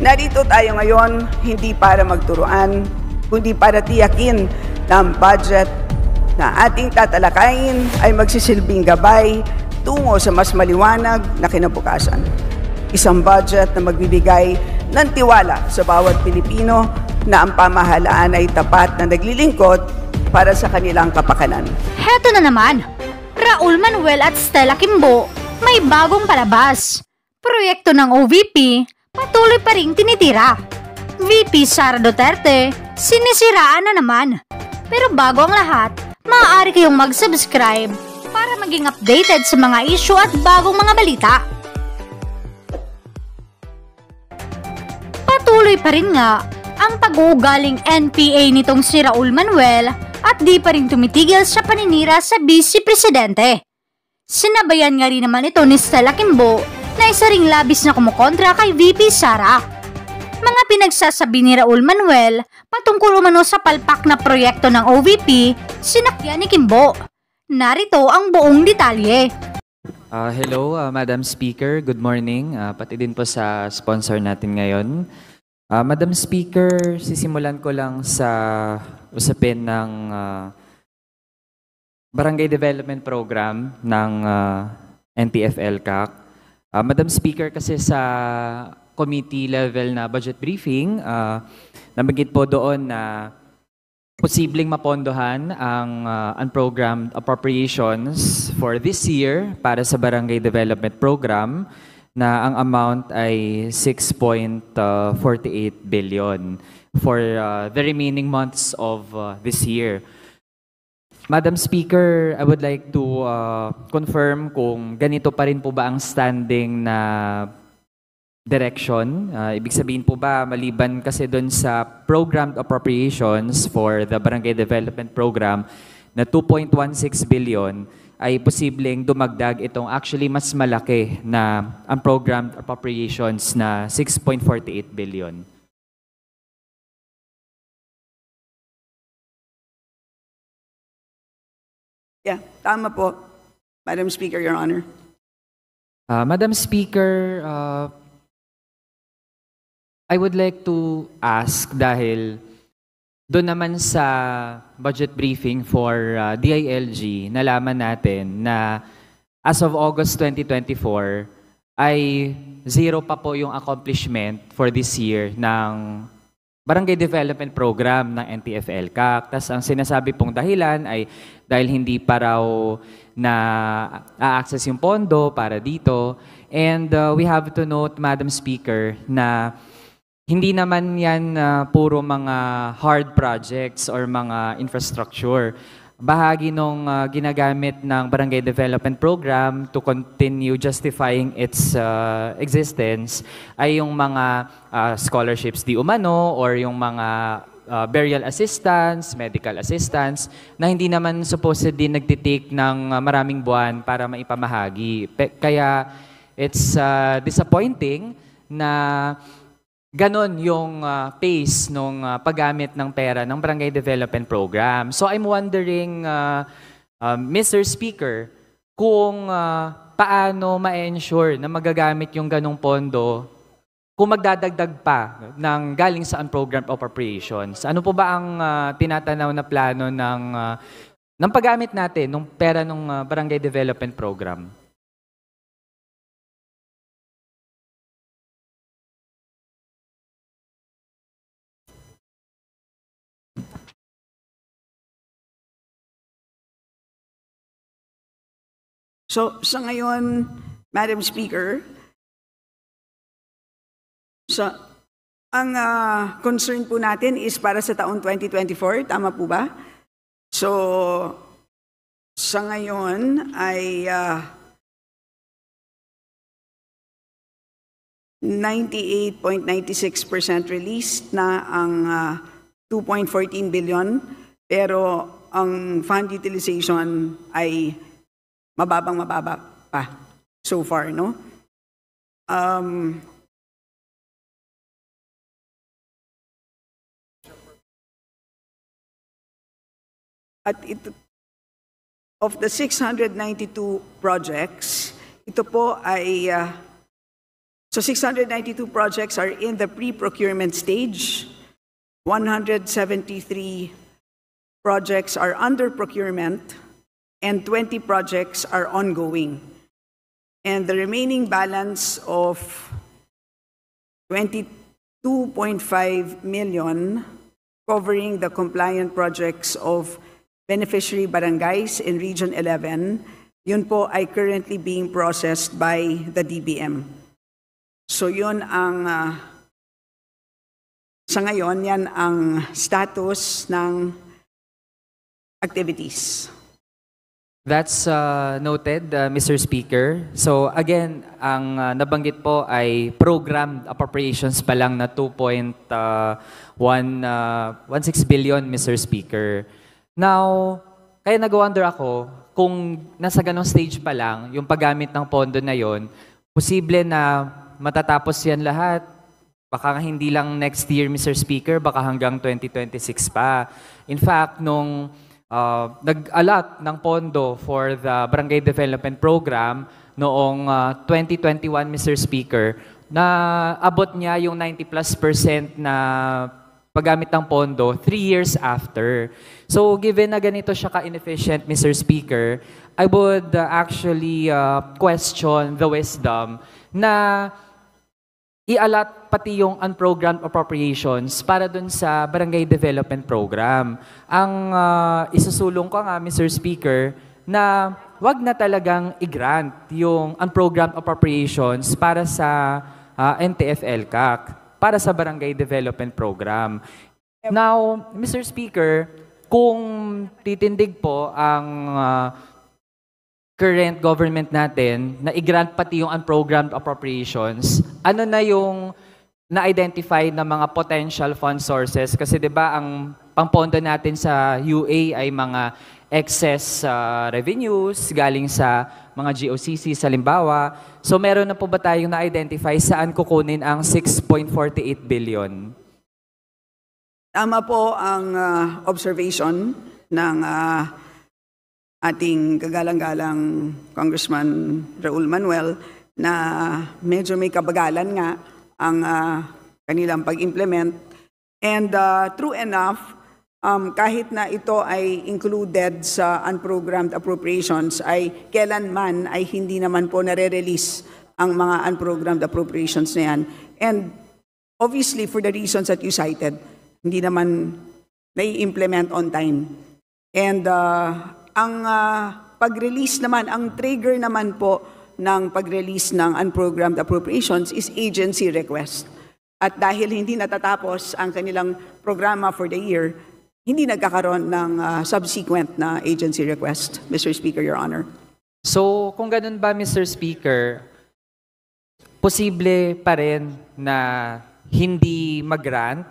Narito tayo ngayon hindi para magturuan, kundi para tiyakin na ang budget na ating tatalakayin ay magsisilbing gabay tungo sa mas maliwanag na kinabukasan. Isang budget na magbibigay ng tiwala sa bawat Pilipino na ang pamahalaan ay tapat na naglilingkod para sa kanilang kapakanan. Heto na naman, Raul Manuel at Stella Kimbo may bagong palabas. Proyekto ng OVP patuloy pa ring tinitira. VP Sara Duterte, sinisiraan na naman. Pero bago ang lahat, maaari kayong mag-subscribe para maging updated sa mga issue at bagong mga balita. Patuloy pa rin nga ang pag-uugaling NPA nitong si Raul Manuel at di pa rin tumitigil sa paninira sa Vice Presidente. Sinabayan nga rin naman ito ni Stella Kimbo na isa ring labis na kumukontra kay VP Sara. Mga pinagsasabi ni Raul Manuel patungkol umano sa palpak na proyekto ng OVP, sinakyan ni Kimbo. Narito ang buong detalye. Hello, Madam Speaker. Good morning. Pati din po sa sponsor natin ngayon. Madam Speaker, sisimulan ko lang sa usapin ng Barangay Development Program ng NTF-ELCAC. Madam Speaker, kasi sa committee level na budget briefing, nabanggit po doon na posibleng mapondohan ang unprogrammed appropriations for this year para sa Barangay Development Program na ang amount ay 6.48 billion for the remaining months of this year. Madam Speaker, I would like to confirm kung ganito pa rin po ba ang standing na direction. Ibig sabihin po ba, maliban kasi doon sa programmed appropriations for the Barangay Development Program na 2.16 billion, ay posibleng dumagdag itong actually mas malaki na ang programmed appropriations na 6.48 billion. Yeah, tama po, Madam Speaker, Your Honor. Madam Speaker, I would like to ask dahil doon naman sa budget briefing for DILG, nalaman natin na as of August 2024 ay zero pa po yung accomplishment for this year ng Barangay Development Program ng NTF-ELCAC. Tapos ang sinasabi pong dahilan ay dahil hindi pa raw na a-access yung pondo para dito. And we have to note, Madam Speaker, na hindi naman yan puro mga hard projects or mga infrastructure. Bahagi nung ginagamit ng Barangay Development Program to continue justifying its existence ay yung mga scholarships di umano or yung mga burial assistance, medical assistance na hindi naman supposedly nagtitake ng maraming buwan para maipamahagi. Kaya it's disappointing na ganon yung pace nung paggamit ng pera ng Barangay Development Program. So I'm wondering, Mr. Speaker, kung paano ma-ensure na magagamit yung ganong pondo kung magdadagdag pa ng galing sa unprogrammed appropriations. Ano po ba ang tinatanaw na plano ng paggamit natin ng pera ng Barangay Development Program? So, sa ngayon, Madam Speaker, ang concern po natin is para sa taon 2024, tama po ba? So, sa ngayon ay 98.96% released na ang 2.14 billion, pero ang fund utilization ay mababa pa so far, no? At ito, of the 692 projects, ito po ay So 692 projects are in the pre-procurement stage. 173 projects are under procurement, and 20 projects are ongoing. And the remaining balance of 22.5 million covering the compliant projects of beneficiary barangays in Region 11, yun po ay currently being processed by the DBM. So yun ang, sa ngayon, yan ang status ng activities. That's noted, Mr. Speaker. So again, ang nabanggit po ay programmed appropriations pa lang na 2.16 billion, Mr. Speaker. Now, kaya nag-wonder ako kung nasa ganong stage pa lang yung paggamit ng pondo na yon, posible na matatapos yan lahat. Baka hindi lang next year, Mr. Speaker, baka hanggang 2026 pa. In fact, nung nag-allot ng pondo for the Barangay Development Program noong 2021, Mr. Speaker, na abot niya yung 90+% na paggamit ng pondo 3 years after. So given na ganito siya ka-inefficient, Mr. Speaker, I would actually question the wisdom na i-allot pati yung unprogrammed appropriations para dun sa Barangay Development Program. Ang isusulong ko nga, Mr. Speaker, na wag na talagang i-grant yung unprogrammed appropriations para sa NTF-ELCAC, para sa Barangay Development Program. Now, Mr. Speaker, kung titindig po ang current government natin na i-grant pati yung unprogrammed appropriations, ano na yung na-identify na mga potential fund sources? Kasi 'di ba ang pampondo natin sa UA ay mga excess revenues galing sa mga GOCC sa Limbawa. So meron na po ba tayong na-identify saan kukunin ang 6.48 billion? Tama po ang observation ng ating kagalang-galang Congressman Raul Manuel na medyo may kabagalan nga ang kanilang pag-implement. And true enough, kahit na ito ay included sa unprogrammed appropriations, ay kailanman ay hindi naman po nare-release ang mga unprogrammed appropriations na yan. And obviously, for the reasons that you cited, hindi naman nai-implement on time. And ang pag-release naman, ang trigger naman po ng pag-release ng unprogrammed appropriations is agency request. At dahil hindi natatapos ang kanilang programa for the year, hindi nagkakaroon ng subsequent na agency request, Mr. Speaker, Your Honor. So, kung ganun ba, Mr. Speaker, posible pa rin na hindi mag-grant,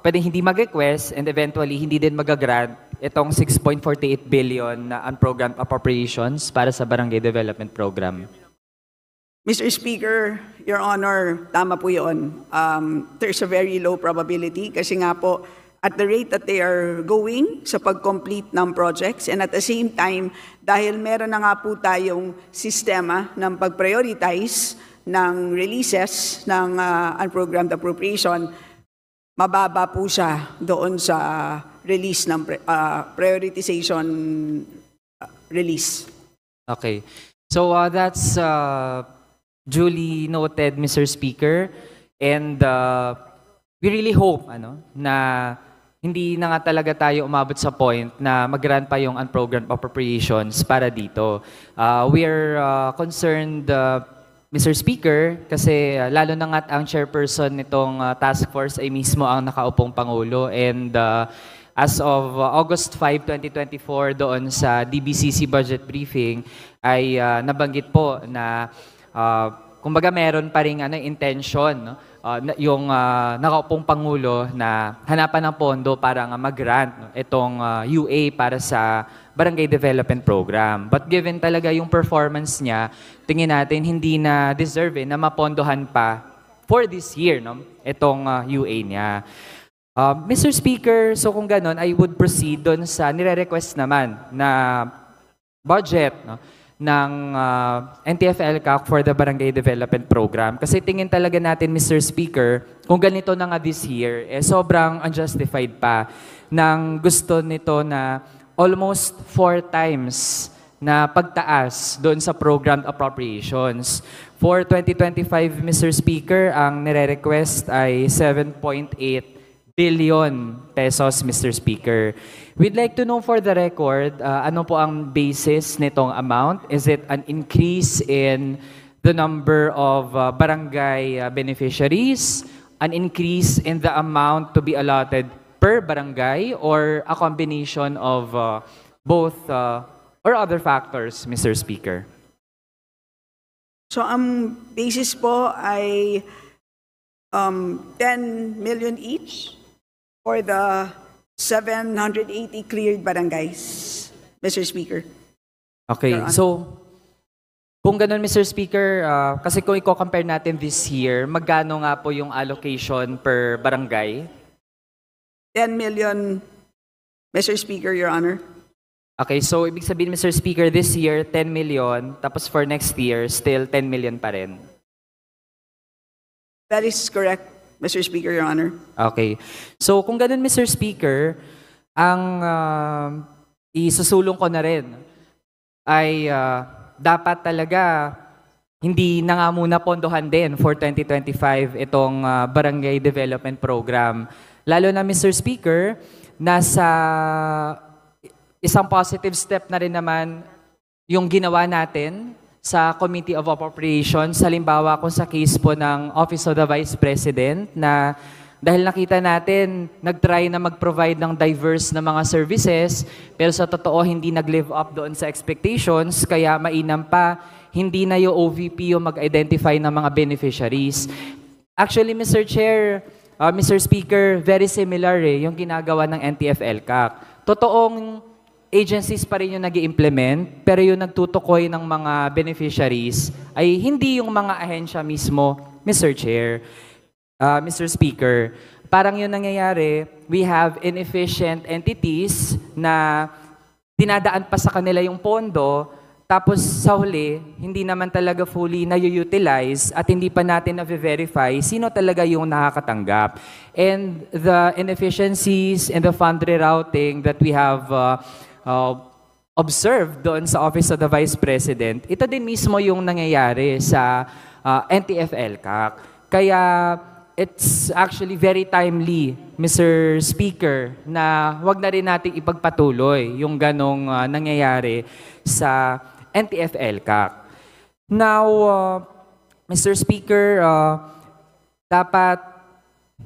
pwedeng hindi mag-request, and eventually hindi din mag-grant itong 6.48 billion na unprogrammed appropriations para sa Barangay Development Program? Mr. Speaker, Your Honor, tama po yun. There's a very low probability kasi nga po at the rate that they are going sa pag-complete ng projects and at the same time, dahil meron na nga po tayong sistema ng pag-prioritize ng releases ng unprogrammed appropriation, mababa po siya doon sa release ng prioritization release. Okay. So that's duly noted, Mr. Speaker. And we really hope na hindi na nga talaga tayo umabot sa point na mag-grant pa yung unprogrammed appropriations para dito. We are concerned, Mr. Speaker, kasi lalo na nga't ang chairperson nitong task force ay mismo ang nakaupong Pangulo. And as of August 5, 2024, doon sa DBCC budget briefing, ay nabanggit po na kumbaga meron pa rin intention, yung nakaupong Pangulo na hanapan ng pondo para nga mag-grant itong UA para sa Barangay Development Program. But given talaga yung performance niya, tingin natin hindi na deserve na mapondohan pa for this year itong UA niya. Mr. Speaker, so kung ganon, I would proceed doon sa nire-request naman na budget ng NTF-ELCAC for the Barangay Development Program. Kasi tingin talaga natin, Mr. Speaker, kung ganito na nga this year, sobrang unjustified pa ng gusto nito na almost 4 times na pagtaas doon sa programmed appropriations. For 2025, Mr. Speaker, ang nire-request ay 7.8 billion pesos, Mr. Speaker. We'd like to know for the record, ano po ang basis nitong amount? Is it an increase in the number of barangay beneficiaries, an increase in the amount to be allotted per barangay, or a combination of both or other factors, Mr. Speaker? So ang basis po ay 10 million each for the 780 cleared barangays, Mr. Speaker. Okay, so kung ganun, Mr. Speaker, kasi kung i-compare natin this year, magkano nga po yung allocation per barangay? 10 million, Mr. Speaker, Your Honor. Okay, so ibig sabihin, Mr. Speaker, this year, 10 million, tapos for next year, still 10 million pa rin. That is correct, Mr. Speaker, Your Honor. Okay. So kung ganun, Mr. Speaker, ang isusulong ko na rin ay dapat talaga hindi na nga muna pondohan din for 2025 itong Barangay Development Program. Lalo na, Mr. Speaker, nasa isang positive step na rin naman yung ginawa natin sa Committee of Appropriations, halimbawa kung sa case po ng Office of the Vice President na dahil nakita natin, nag-try na mag-provide ng diverse na mga services, pero sa totoo hindi nag-live up doon sa expectations, kaya mainam pa, hindi na yung OVP yung mag-identify ng mga beneficiaries. Actually, Mr. Chair, Mr. Speaker, very similar yung ginagawa ng NTF-ELCAC. Totoong agencies pa rin yung nag-i-implement, pero yung nagtutukoy ng mga beneficiaries ay hindi yung mga ahensya mismo, Mr. Chair. Mr. Speaker, parang yun nangyayari, we have inefficient entities na dinadaan pa sa kanila yung pondo, tapos sa huli, hindi naman talaga fully na-utilize at hindi pa natin na-verify sino talaga yung nakakatanggap. And the inefficiencies and the fund rerouting that we have observed doon sa Office of the Vice President, ito din mismo yung nangyayari sa NTF-ELCAC. Kaya it's actually very timely, Mr. Speaker, na wag na rin nating ipagpatuloy yung ganong nangyayari sa NTF-ELCAC. Now, Mr. Speaker, dapat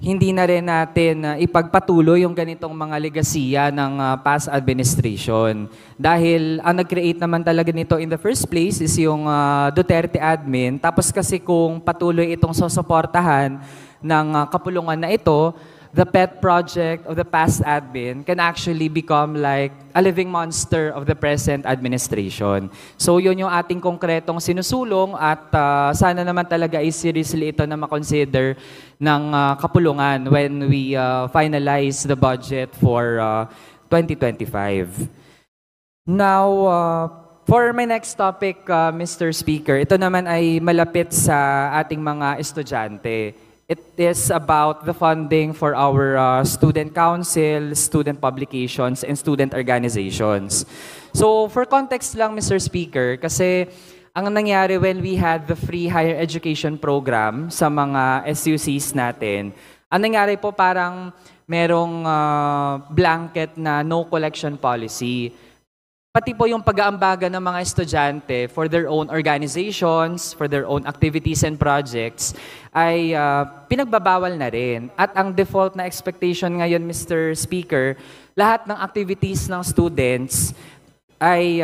hindi na rin natin ipagpatuloy yung ganitong mga legasiya ng past administration. Dahil ang nag-create naman talaga nito in the first place is yung Duterte admin. Tapos kasi kung patuloy itong susuportahan ng kapulungan na ito, the pet project of the past admin can actually become like a living monster of the present administration. So yun yung ating konkretong sinusulong at sana naman talaga is seriously ito na makonsider ng kapulungan when we finalize the budget for 2025. Now, for my next topic, Mr. Speaker, ito naman ay malapit sa ating mga estudyante. It is about the funding for our student council, student publications, and student organizations. So for context lang, Mr. Speaker, kasi ang nangyari when we had the free higher education program sa mga SUCs natin, ang nangyari po parang merong blanket na no collection policy. Pati po yung pag-aambaga ng mga estudyante for their own organizations, for their own activities and projects, ay pinagbabawal na rin. At ang default na expectation ngayon, Mr. Speaker, lahat ng activities ng students ay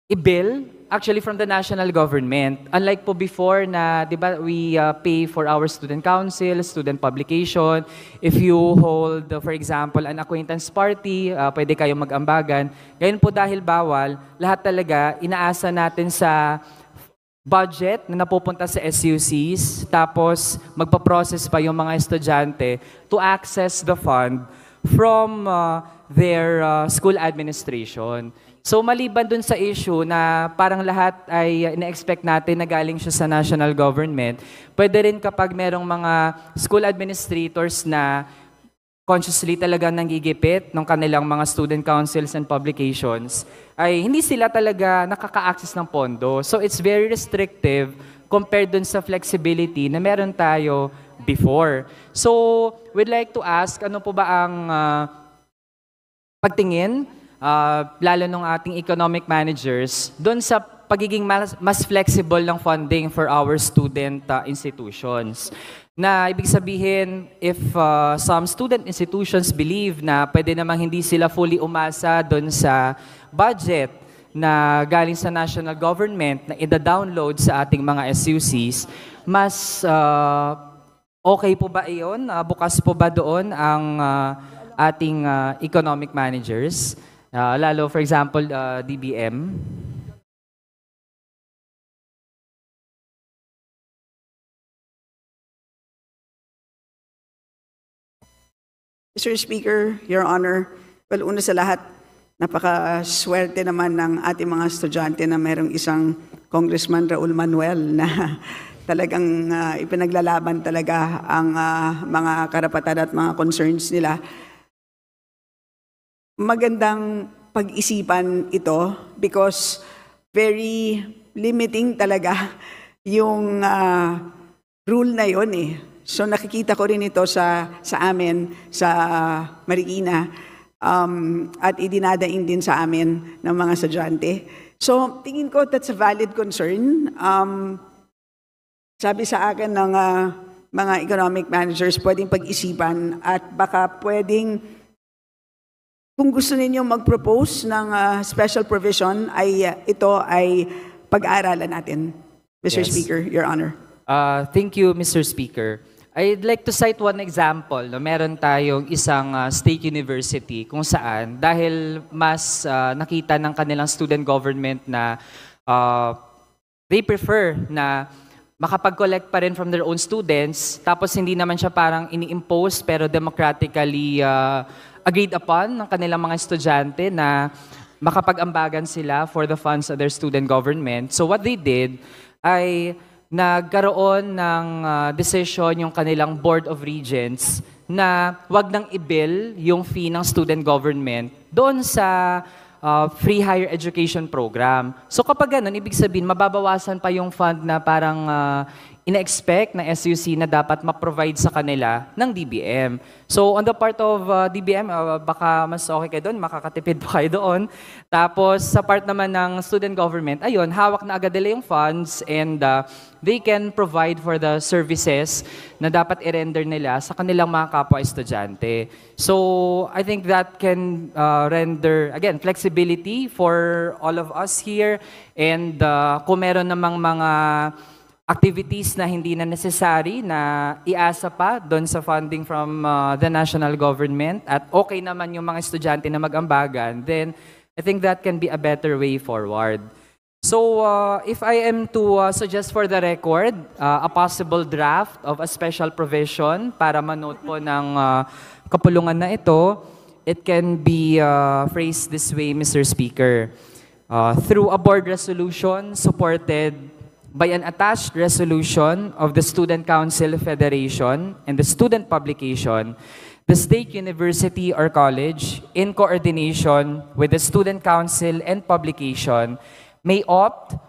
i-bill actually from the national government. Unlike po before na, di ba, we pay for our student council, student publication. If you hold, for example, an acquaintance party, pwede kayong mag-ambagan. Ngayon po dahil bawal, lahat talaga inaasa natin sa budget na napupunta sa SUCs, tapos magpa-process pa yung mga estudyante to access the fund from their school administration. So maliban dun sa issue na parang lahat ay ina-expect natin na galing siya sa national government, pwede rin kapag merong mga school administrators na consciously talaga nanggigipit ng kanilang mga student councils and publications, ay hindi sila talaga nakaka-access ng pondo. So it's very restrictive compared dun sa flexibility na meron tayo before. So we'd like to ask, ano po ba ang pagtingin, lalo ng ating economic managers, doon sa pagiging mas flexible ng funding for our student institutions. Na ibig sabihin, if some student institutions believe na pwede namang hindi sila fully umasa doon sa budget na galing sa national government na ida-download sa ating mga SUCs, mas okay po ba iyon? Bukas po ba doon ang ating economic managers? Lalo, for example, DBM. Mr. Speaker, Your Honor, well, una sa lahat, napakaswerte naman ng ating mga estudyante na mayroong isang Congressman Raul Manuel na talagang ipinaglalaban talaga ang mga karapatan at mga concerns nila. Magandang pag-isipan ito because very limiting talaga yung rule na yon eh. So nakikita ko rin ito sa amin sa Marikina at idinadaing din sa amin ng mga estudyante. So tingin ko that's a valid concern. Sabi sa akin ng mga economic managers, pwedeng pag-isipan at baka pwedeng kung gusto ninyo mag-propose ng special provision, ay ito ay pag-aaralan natin, Mr. Yes. Speaker, Your Honor. Thank you, Mr. Speaker. I'd like to cite one example. No? Meron tayong isang state university kung saan, dahil mas nakita ng kanilang student government na they prefer na makapag-collect pa rin from their own students, tapos hindi naman siya parang ini-impose pero democratically agreed upon ng kanilang mga estudyante na makapag-ambagan sila for the funds of their student government. So what they did ay nagkaroon ng decision yung kanilang Board of Regents na wag nang i-bill yung fee ng student government doon sa free higher education program. So kapag ganun, ibig sabihin, mababawasan pa yung fund na parang ina-expect na SUC na dapat ma-provide sa kanila ng DBM. So on the part of DBM, baka mas okay kayo doon, makakatipid pa kayo doon. Tapos sa part naman ng student government, ayun, hawak na agad nila yung funds and they can provide for the services na dapat i-render nila sa kanilang mga kapwa-estudyante. So I think that can render, again, flexibility for all of us here. And kung meron namang mga activities na hindi na necessary na iasa pa doon sa funding from the national government at okay naman yung mga estudyante na mag-ambagan, then I think that can be a better way forward. So if I am to suggest for the record a possible draft of a special provision para manote po ng kapulungan na ito, it can be phrased this way, Mr. Speaker. Through a board resolution supported by an attached resolution of the Student Council Federation and the student publication, the state university or college, in coordination with the Student Council and publication, may opt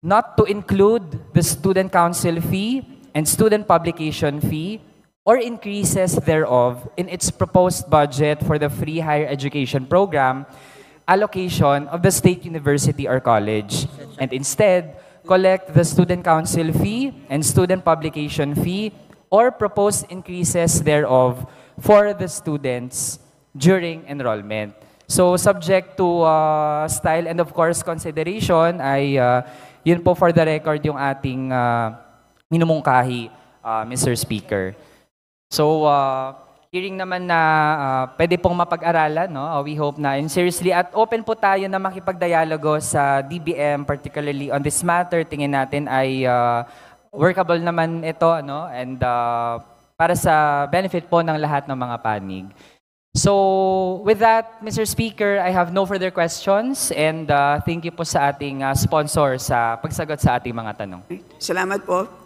not to include the Student Council fee and student publication fee or increases thereof in its proposed budget for the free higher education program allocation of the state university or college, and instead collect the student council fee and student publication fee or proposed increases thereof for the students during enrollment. So subject to style and of course consideration ay yun po for the record yung ating minumungkahi, Mr. Speaker. So hearing naman na pwede pong mapag-aralan, no? We hope na, and seriously, at open po tayo na makipag-dialogo sa DBM, particularly on this matter. Tingin natin ay workable naman ito, no? And para sa benefit po ng lahat ng mga panig. So, with that, Mr. Speaker, I have no further questions and thank you po sa ating sponsor sa pagsagot sa ating mga tanong. Salamat po.